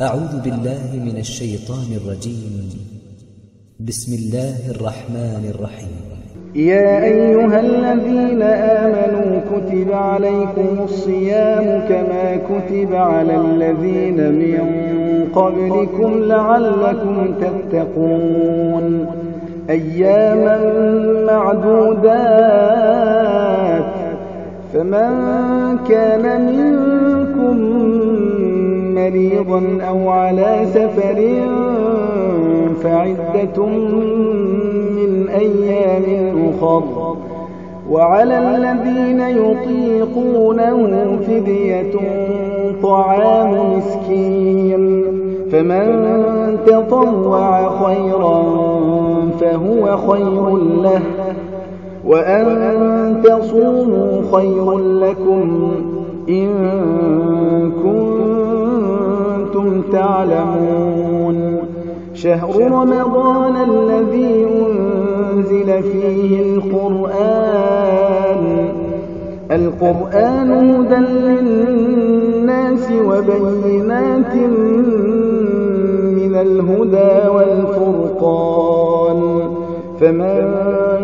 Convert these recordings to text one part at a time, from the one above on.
أعوذ بالله من الشيطان الرجيم. بسم الله الرحمن الرحيم. يا أيها الذين آمنوا كتب عليكم الصيام كما كتب على الذين من قبلكم لعلكم تتقون أياما معدودات فمن كان منكم مريضا أو على سفر فعدة من أيام أخر وعلى الذين يطيقونه فدية طعام مسكين فمن تطوع خيرا فهو خير له وأن تصوموا خير لكم إن كنتم تعلمون. شهر رمضان الذي أنزل فيه القرآن هدى للناس وبينات من الهدى والفرقان فمن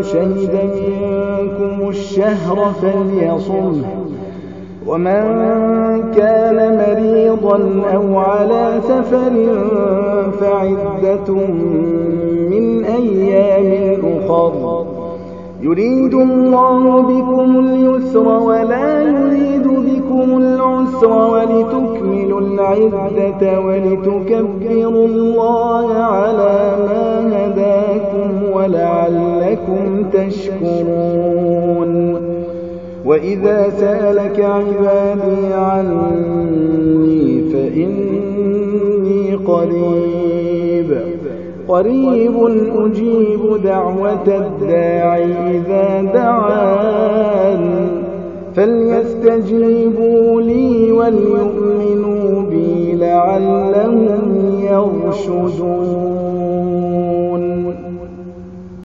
شهد منكم الشهر فليصمه ومن كان مريضا أو على سفر فعدة من أيام أخر يريد الله بكم اليسر ولا يريد بكم العسر ولتكملوا العدة ولتكبروا الله على ما هداكم ولعلكم تشكرون. وإذا سألك عبادي عني فإني قريب أجيب دعوة الداع إذا دعان فليستجيبوا لي وليؤمنوا بي لعلهم يرشدون.